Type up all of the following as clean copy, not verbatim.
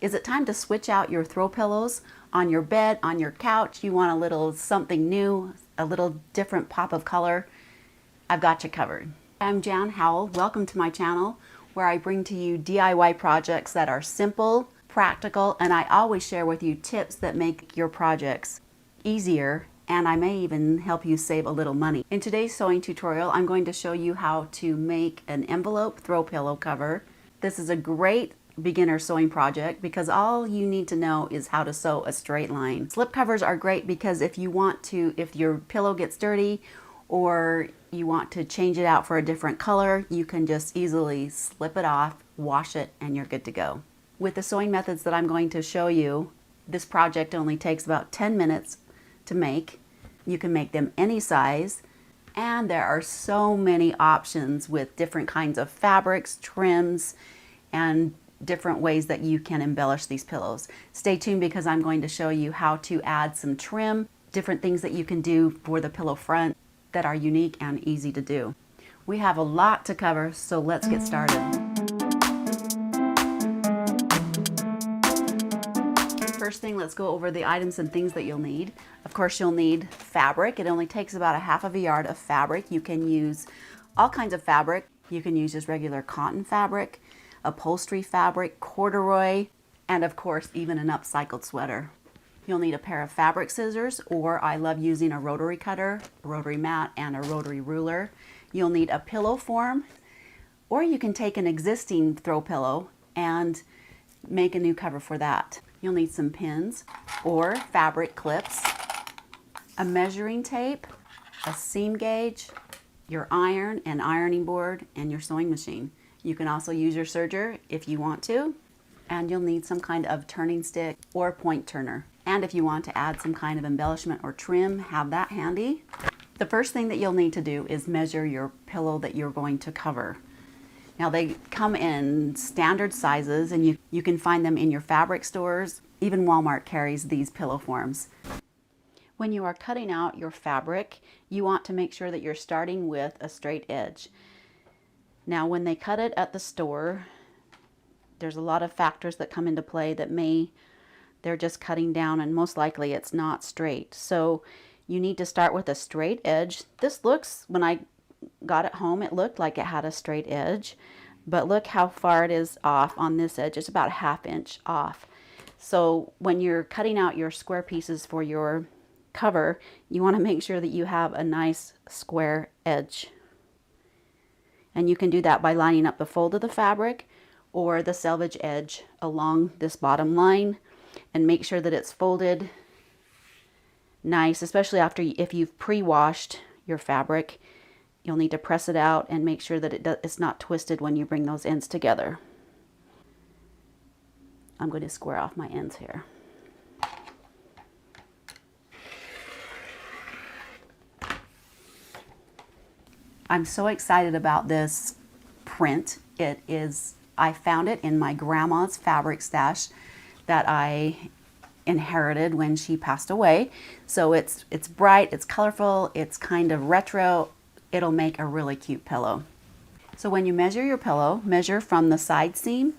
Is it time to switch out your throw pillows on your bed, on your couch? You want a little something new, a little different pop of color? I've got you covered. I'm Jan Howell. Welcome to my channel where I bring to you DIY projects that are simple, practical, and I always share with you tips that make your projects easier, and I may even help you save a little money. In today's sewing tutorial, I'm going to show you how to make an envelope throw pillow cover. This is a great beginner sewing project because all you need to know is how to sew a straight line. Slip covers are great because if your pillow gets dirty or you want to change it out for a different color, you can just easily slip it off, wash it, and you're good to go. With the sewing methods that I'm going to show you, this project only takes about 10 minutes to make. You can make them any size, and there are so many options with different kinds of fabrics, trims, and different ways that you can embellish these pillows. Stay tuned because I'm going to show you how to add some trim, different things that you can do for the pillow front that are unique and easy to do. We have a lot to cover, so let's get started. First thing, let's go over the items and things that you'll need. Of course, you'll need fabric. It only takes about a half of a yard of fabric. You can use all kinds of fabric. You can use just regular cotton fabric, upholstery fabric, corduroy, and of course even an upcycled sweater. You'll need a pair of fabric scissors, or I love using a rotary cutter, a rotary mat, and a rotary ruler. You'll need a pillow form, or you can take an existing throw pillow and make a new cover for that. You'll need some pins or fabric clips, a measuring tape, a seam gauge, your iron and ironing board, and your sewing machine. You can also use your serger if you want to, and you'll need some kind of turning stick or point turner. And if you want to add some kind of embellishment or trim, have that handy. The first thing that you'll need to do is measure your pillow that you're going to cover. Now they come in standard sizes, and you can find them in your fabric stores. Even Walmart carries these pillow forms. When you are cutting out your fabric, you want to make sure that you're starting with a straight edge. Now when they cut it at the store, there's a lot of factors that come into play that they're just cutting down, and most likely it's not straight. So you need to start with a straight edge. This looks, when I got it home, it looked like it had a straight edge, but look how far it is off on this edge. It's about a ½ inch off. So when you're cutting out your square pieces for your cover, you want to make sure that you have a nice square edge. And you can do that by lining up the fold of the fabric or the selvage edge along this bottom line, and make sure that it's folded nice, especially if you've pre-washed your fabric. You'll need to press it out and make sure that it's not twisted when you bring those ends together. I'm going to square off my ends here. I'm so excited about this print. I found it in my grandma's fabric stash that I inherited when she passed away. So it's bright, it's colorful, it's kind of retro. It'll make a really cute pillow. So when you measure your pillow, measure from the side seam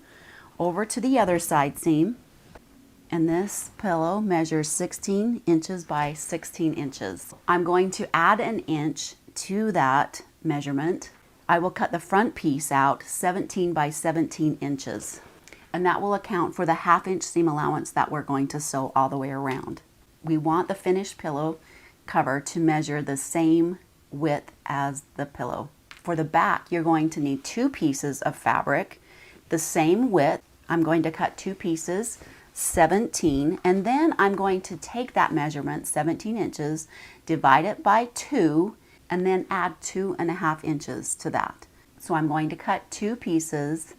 over to the other side seam. And this pillow measures 16 inches by 16 inches. I'm going to add an inch to that measurement. I will cut the front piece out 17 by 17 inches. And that will account for the ½ inch seam allowance that we're going to sew all the way around. We want the finished pillow cover to measure the same width as the pillow. For the back, you're going to need 2 pieces of fabric, the same width. I'm going to cut 2 pieces, 17, and then I'm going to take that measurement, 17 inches, divide it by 2, and then add 2½ inches to that. So I'm going to cut 2 pieces,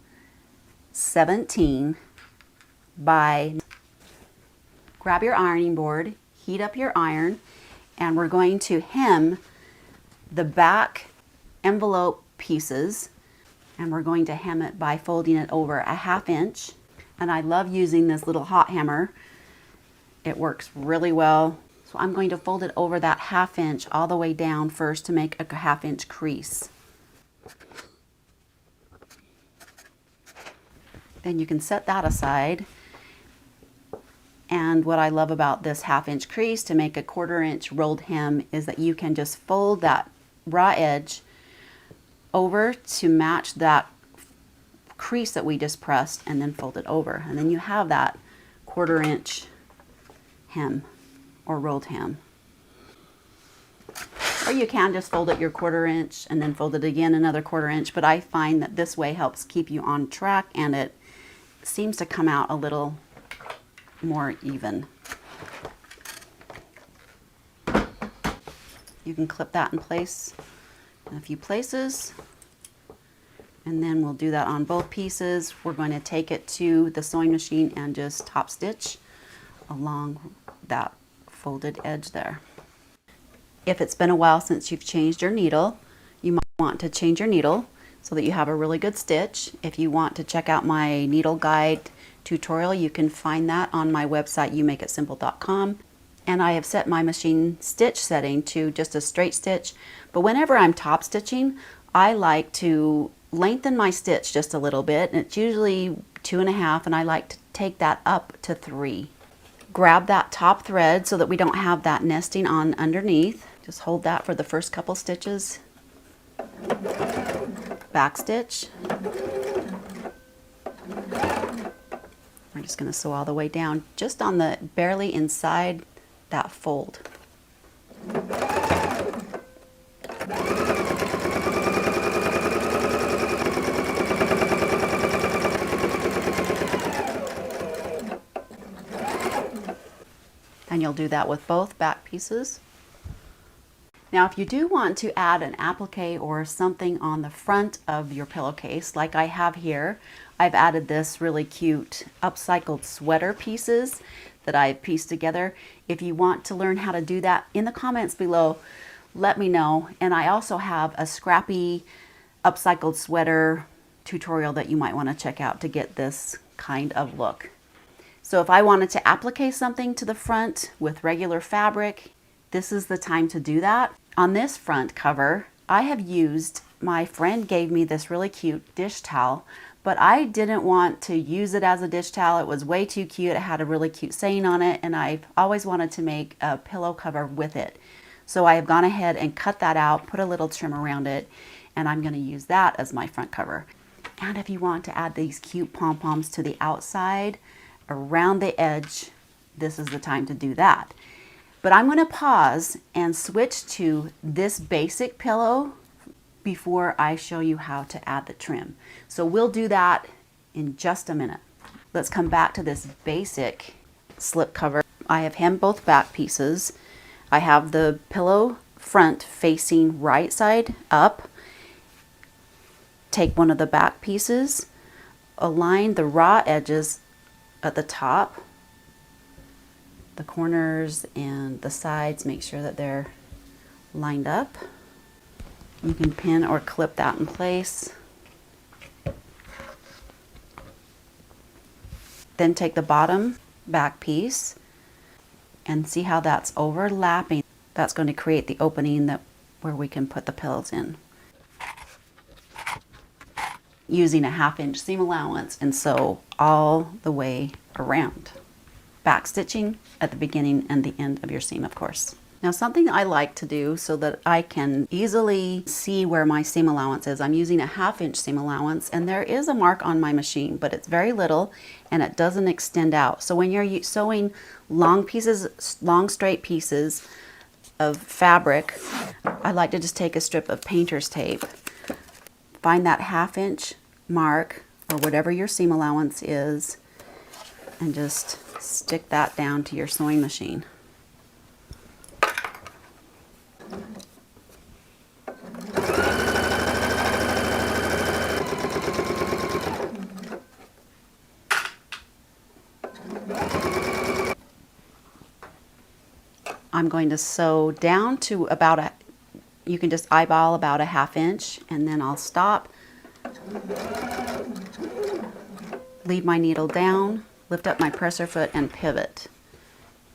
17 by, grab your ironing board, heat up your iron, and we're going to hem the back envelope pieces, and we're going to hem it by folding it over a ½ inch. And I love using this little hot hammer. It works really well. So I'm going to fold it over that ½ inch all the way down first to make a ½ inch crease. Then you can set that aside. And what I love about this 1/2 inch crease to make a 1/4 inch rolled hem is that you can just fold that raw edge over to match that crease that we just pressed, and then fold it over. And then you have that 1/4 inch hem or rolled hem. Or you can just fold it your 1/4 inch and then fold it again another 1/4 inch, but I find that this way helps keep you on track, and it seems to come out a little more even. You can clip that in place in a few places, and then we'll do that on both pieces. We're going to take it to the sewing machine and just top stitch along that folded edge there. If it's been a while since you've changed your needle, you might want to change your needle so that you have a really good stitch. If you want to check out my needle guide tutorial, you can find that on my website, youmakeitsimple.com. And I have set my machine stitch setting to just a straight stitch. But whenever I'm top stitching, I like to lengthen my stitch just a little bit. And it's usually 2.5, and I like to take that up to 3. Grab that top thread so that we don't have that nesting on underneath. Just hold that for the first couple stitches. Back stitch. We're just going to sew all the way down, just on the barely inside that fold. And you'll do that with both back pieces. Now, if you do want to add an applique or something on the front of your pillowcase, like I have here, I've added this really cute upcycled sweater pieces that I've pieced together. If you want to learn how to do that, in the comments below, let me know. And I also have a scrappy upcycled sweater tutorial that you might want to check out to get this kind of look. So if I wanted to applique something to the front with regular fabric, this is the time to do that. On this front cover, I have used, my friend gave me this really cute dish towel, but I didn't want to use it as a dish towel. It was way too cute. It had a really cute saying on it, and I've always wanted to make a pillow cover with it. So I have gone ahead and cut that out, put a little trim around it, and I'm going to use that as my front cover. And if you want to add these cute pom-poms to the outside, around the edge, this is the time to do that. But I'm going to pause and switch to this basic pillow before I show you how to add the trim. So we'll do that in just a minute. Let's come back to this basic slip cover. I have hemmed both back pieces. I have the pillow front facing right side up. Take one of the back pieces, align the raw edges at the top, the corners and the sides, make sure that they're lined up. You can pin or clip that in place. Then take the bottom back piece and see how that's overlapping. That's going to create the opening where we can put the pillows in. Using a 1/2 inch seam allowance and sew all the way around. Back stitching at the beginning and the end of your seam, of course. Now, something I like to do so that I can easily see where my seam allowance is, I'm using a 1/2 inch seam allowance, and there is a mark on my machine, but it's very little and it doesn't extend out. So when you're sewing long pieces, long straight pieces of fabric, I like to just take a strip of painter's tape, find that 1/2 inch mark or whatever your seam allowance is, and just stick that down to your sewing machine. I'm going to sew down to about you can just eyeball about a 1/2 inch, and then I'll stop, leave my needle down, lift up my presser foot and pivot.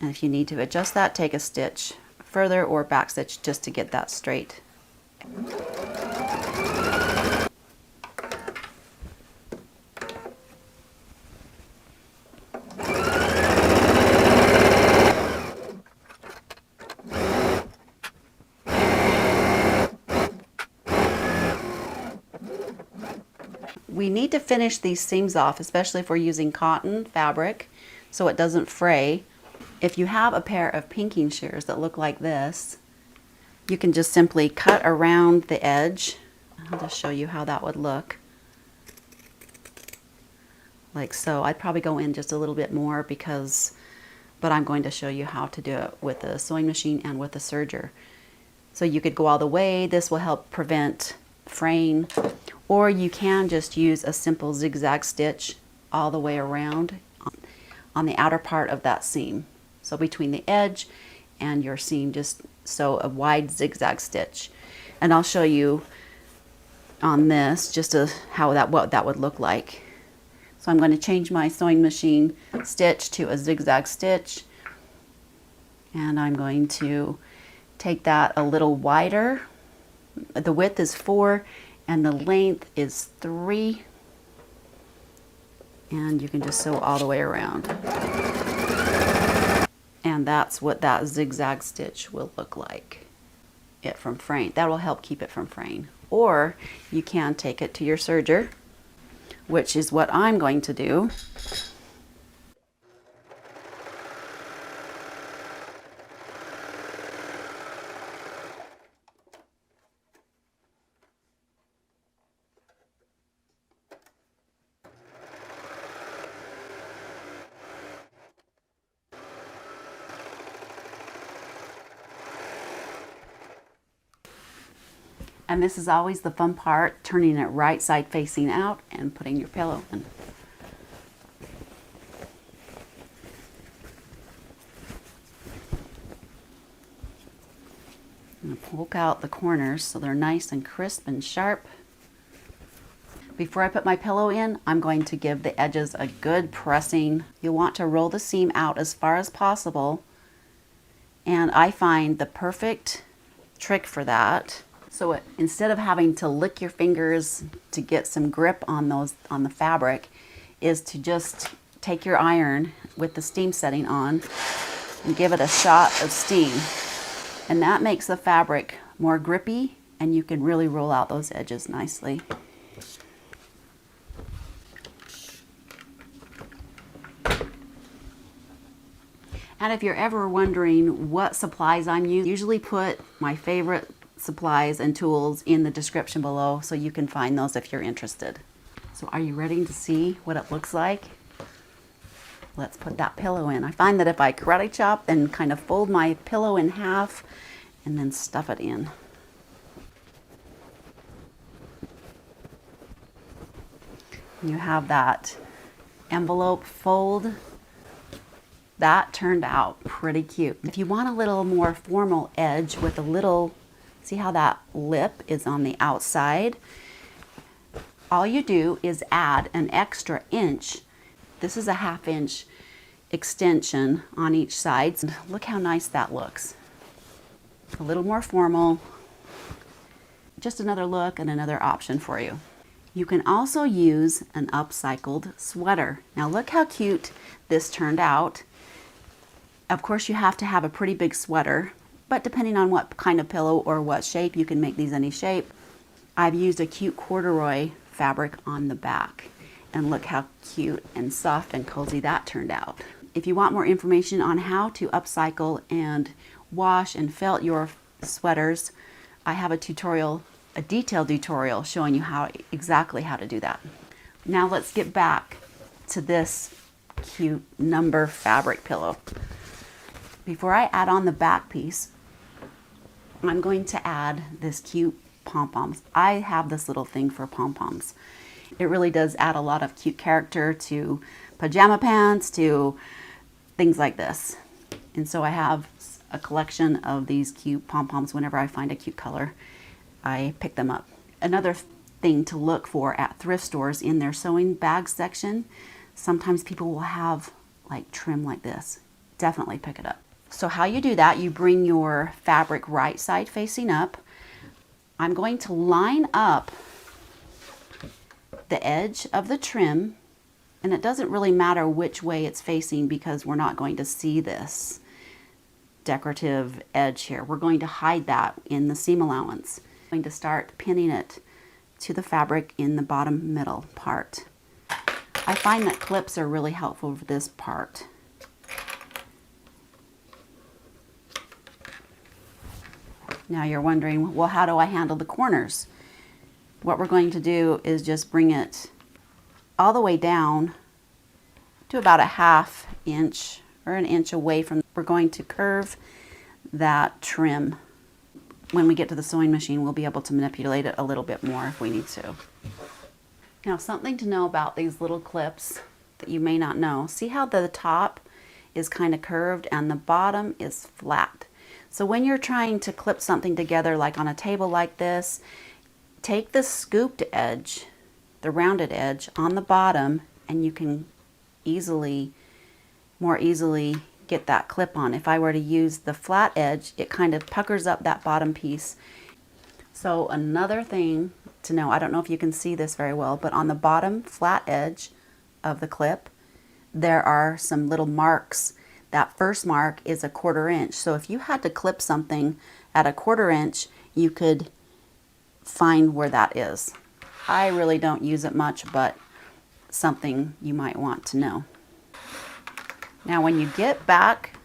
And if you need to adjust that, take a stitch further or back stitch just to get that straight. need to finish these seams off, especially if we're using cotton fabric, so it doesn't fray. If you have a pair of pinking shears that look like this, you can just simply cut around the edge. I'll just show you how that would look. Like so. I'd probably go in just a little bit more but I'm going to show you how to do it with a sewing machine and with a serger. So you could go all the way. This will help prevent fraying, or you can just use a simple zigzag stitch all the way around on the outer part of that seam. So between the edge and your seam, just sew a wide zigzag stitch. And I'll show you on this just what that would look like. So I'm going to change my sewing machine stitch to a zigzag stitch, and I'm going to take that a little wider. The width is 4 and the length is 3, and you can just sew all the way around. And that's what that zigzag stitch will look like. It from fraying. That will help keep it from fraying. Or you can take it to your serger, which is what I'm going to do. And this is always the fun part, turning it right side facing out and putting your pillow in. I'm going to poke out the corners so they're nice and crisp and sharp. Before I put my pillow in, I'm going to give the edges a good pressing. You'll want to roll the seam out as far as possible. And I find the perfect trick for that. So instead of having to lick your fingers to get some grip on the fabric, is to just take your iron with the steam setting on and give it a shot of steam. And that makes the fabric more grippy, and you can really roll out those edges nicely. And if you're ever wondering what supplies I'm using, I usually put my favorite supplies and tools in the description below, so you can find those if you're interested. So are you ready to see what it looks like? Let's put that pillow in. I find that if I karate chop and kind of fold my pillow in half and then stuff it in. You have that envelope fold. That turned out pretty cute. If you want a little more formal edge with a little, see how that lip is on the outside? All you do is add an extra inch. This is a 1/2 inch extension on each side. Look how nice that looks. A little more formal. Just another look and another option for you. You can also use an upcycled sweater. Now look how cute this turned out. Of course, you have to have a pretty big sweater, but depending on what kind of pillow or what shape, you can make these any shape. I've used a cute corduroy fabric on the back, and look how cute and soft and cozy that turned out. If you want more information on how to upcycle and wash and felt your sweaters, I have a detailed tutorial showing you exactly how to do that. Now let's get back to this cute number fabric pillow. Before I add on the back piece, I'm going to add this cute pom-poms. I have this little thing for pom-poms. It really does add a lot of cute character to pajama pants, to things like this. And so I have a collection of these cute pom-poms. Whenever I find a cute color, I pick them up. Another thing to look for at thrift stores, in their sewing bag section, sometimes people will have like trim like this. Definitely pick it up. So how you do that, you bring your fabric right side facing up. I'm going to line up the edge of the trim, and it doesn't really matter which way it's facing because we're not going to see this decorative edge here. We're going to hide that in the seam allowance. I'm going to start pinning it to the fabric in the bottom middle part. I find that clips are really helpful for this part. Now you're wondering, well, how do I handle the corners? What we're going to do is just bring it all the way down to about a 1/2 inch or an inch away from. We're going to curve that trim. When we get to the sewing machine, we'll be able to manipulate it a little bit more if we need to. Now, something to know about these little clips that you may not know. See how the top is kind of curved and the bottom is flat. So when you're trying to clip something together, like on a table like this, take the scooped edge, the rounded edge on the bottom, and you can more easily get that clip on. If I were to use the flat edge, it kind of puckers up that bottom piece. So another thing to know, I don't know if you can see this very well, but on the bottom flat edge of the clip, there are some little marks. That first mark is a 1/4 inch. So if you had to clip something at a 1/4 inch, you could find where that is. I really don't use it much, but something you might want to know. Now when you get back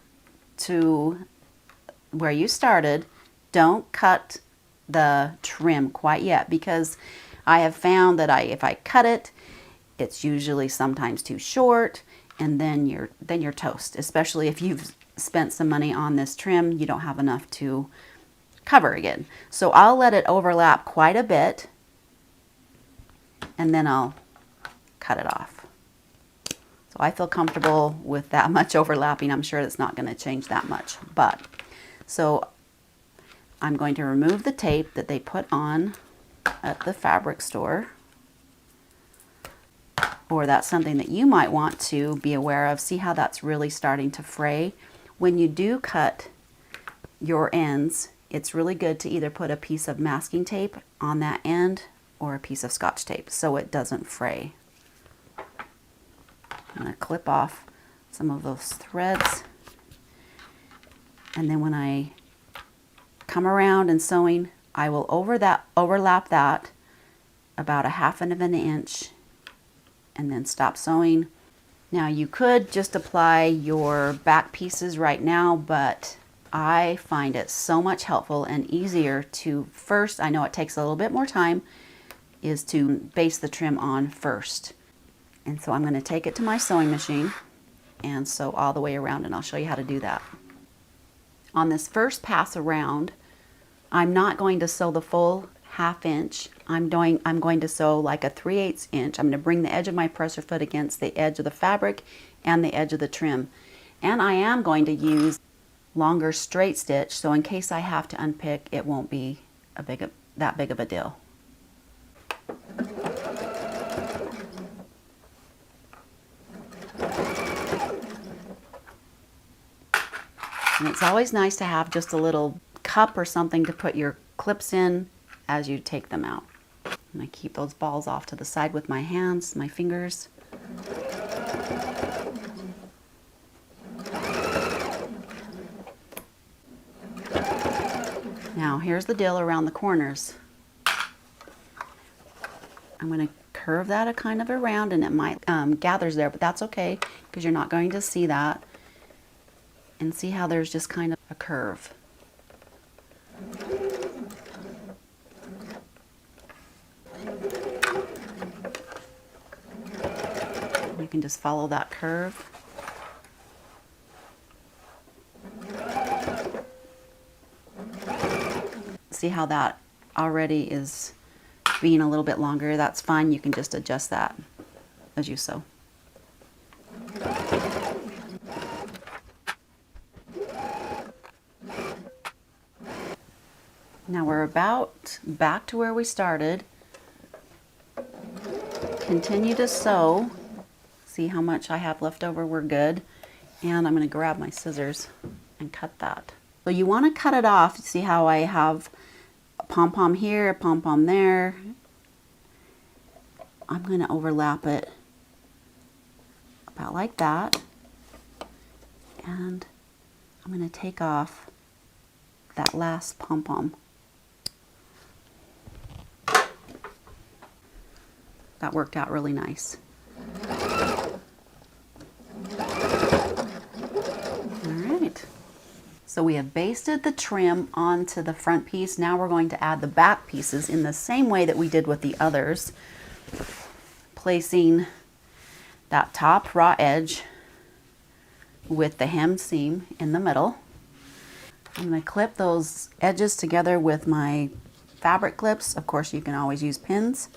to where you started, don't cut the trim quite yet, because I have found that if I cut it, it's usually sometimes too short, and then you're toast. Especially if you've spent some money on this trim, you don't have enough to cover again. So I'll let it overlap quite a bit, and then I'll cut it off. So I feel comfortable with that much overlapping. I'm sure it's not going to change that much, but so I'm going to remove the tape that they put on at the fabric store, or that's something that you might want to be aware of. See how that's really starting to fray? When you do cut your ends, it's really good to either put a piece of masking tape on that end or a piece of Scotch tape so it doesn't fray. I'm going to clip off some of those threads, and then when I come around and sewing, I will overlap that about a 1/2 inch and then stop sewing. Now you could just apply your back pieces right now, but I find it so much helpful and easier to first, I know it takes a little bit more time, is to base the trim on first. And so I'm going to take it to my sewing machine and sew all the way around, and I'll show you how to do that. On this first pass around, I'm not going to sew the full 1/2 inch. I'm going to sew like a 3/8 inch. I'm going to bring the edge of my presser foot against the edge of the fabric and the edge of the trim. And I am going to use longer straight stitch, so in case I have to unpick, it won't be that big of a deal. And it's always nice to have just a little cup or something to put your clips in as you take them out. And I keep those balls off to the side with my hands, my fingers. Now here's the deal around the corners. I'm going to curve that kind of around, and it might gathers there, but that's okay because you're not going to see that. And see how there's just kind of a curve. You can just follow that curve. See how that already is being a little bit longer? That's fine. You can just adjust that as you sew. Now we're about back to where we started. Continue to sew. See how much I have left over, we're good. And I'm going to grab my scissors and cut that. So you want to cut it off. See how I have a pom-pom here, a pom-pom there. I'm going to overlap it about like that. And I'm going to take off that last pom-pom. That worked out really nice. Alright, so we have basted the trim onto the front piece. Now we're going to add the back pieces in the same way that we did with the others, placing that top raw edge with the hem seam in the middle. I'm going to clip those edges together with my fabric clips. Of course, you can always use pins.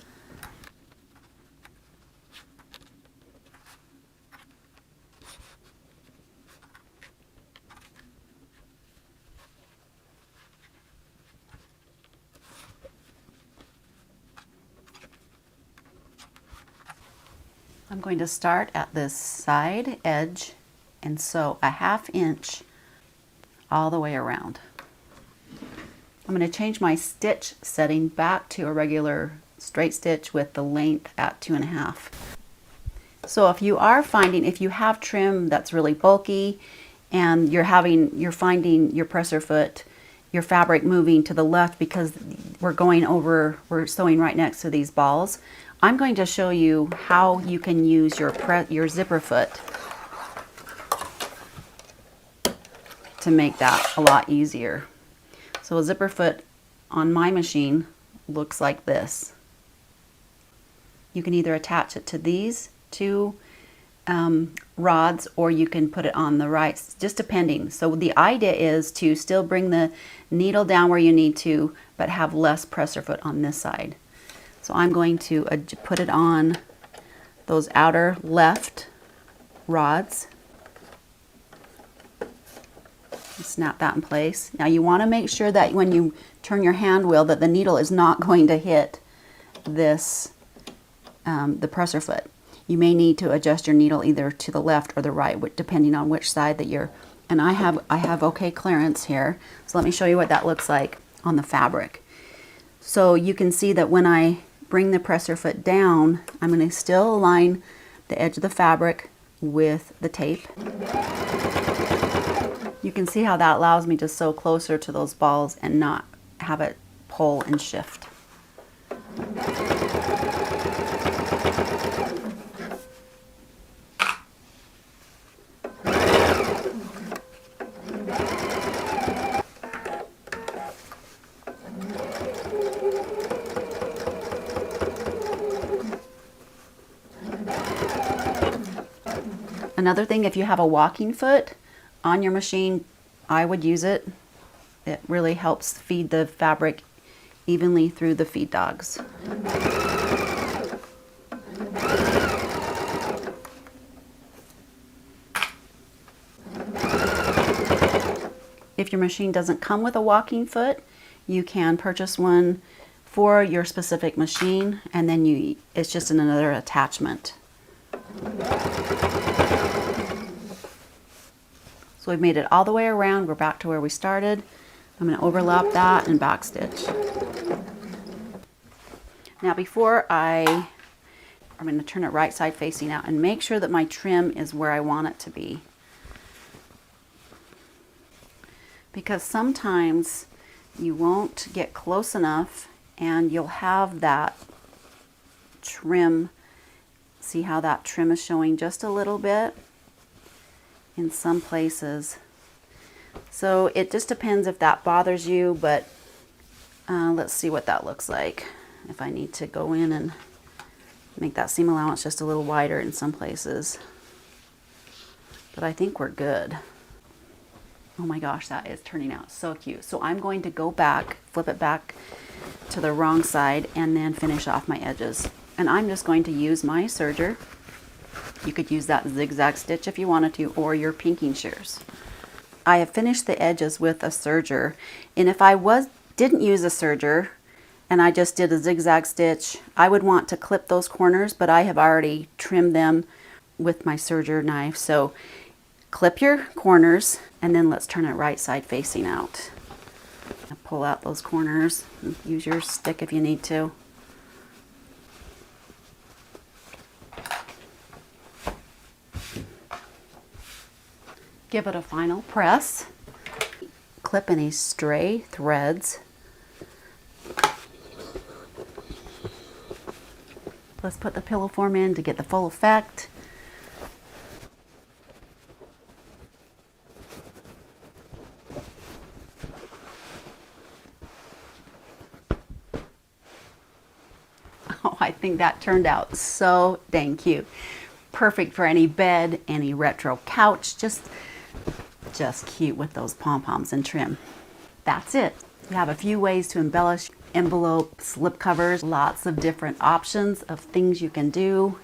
I'm going to start at this side edge and sew a 1/2 inch all the way around. I'm going to change my stitch setting back to a regular straight stitch with the length at 2.5. So if you have trim that's really bulky and you're finding your presser foot, your fabric moving to the left because we're sewing right next to these balls, I'm going to show you how you can use your zipper foot to make that a lot easier. So a zipper foot on my machine looks like this. You can either attach it to these two rods, or you can put it on the right, just depending. So the idea is to still bring the needle down where you need to, but have less presser foot on this side. So I'm going to put it on those outer left rods. Snap that in place. Now you want to make sure that when you turn your hand wheel that the needle is not going to hit this, the presser foot. You may need to adjust your needle either to the left or the right, depending on which side that you're, and I have okay clearance here. So let me show you what that looks like on the fabric. So you can see that when I bring the presser foot down, I'm going to still align the edge of the fabric with the tape. You can see how that allows me to sew closer to those balls and not have it pull and shift. Another thing, if you have a walking foot on your machine, I would use it. It really helps feed the fabric evenly through the feed dogs. If your machine doesn't come with a walking foot, you can purchase one for your specific machine, and then it's just another attachment. So we've made it all the way around. We're back to where we started. I'm going to overlap that and backstitch. Now I'm going to turn it right side facing out and make sure that my trim is where I want it to be. Because sometimes you won't get close enough and you'll have that trim. See how that trim is showing just a little bit in some places. So it just depends if that bothers you, but let's see what that looks like. If I need to go in and make that seam allowance just a little wider in some places. But I think we're good. Oh my gosh, that is turning out so cute. So I'm going to go back, flip it back to the wrong side, and then finish off my edges. And I'm just going to use my serger. You could use that zigzag stitch if you wanted to, or your pinking shears. I have finished the edges with a serger, and if I didn't use a serger and I just did a zigzag stitch, I would want to clip those corners, but I have already trimmed them with my serger knife. So clip your corners, and then let's turn it right side facing out. Pull out those corners, and use your stick if you need to. Give it a final press. Clip any stray threads. Let's put the pillow form in to get the full effect. Oh, I think that turned out so dang cute. Perfect for any bed, any retro couch, just cute with those pom-poms and trim. That's it. You have a few ways to embellish envelope slip covers, lots of different options of things you can do,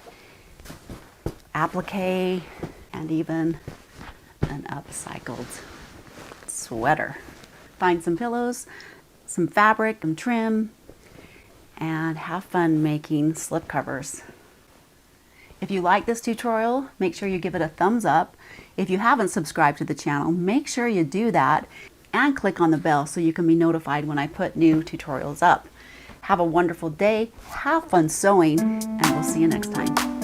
applique, and even an upcycled sweater. Find some pillows, some fabric, some trim, and have fun making slip covers. If you like this tutorial, make sure you give it a thumbs up. If you haven't subscribed to the channel, make sure you do that and click on the bell so you can be notified when I put new tutorials up. Have a wonderful day, have fun sewing, and we'll see you next time.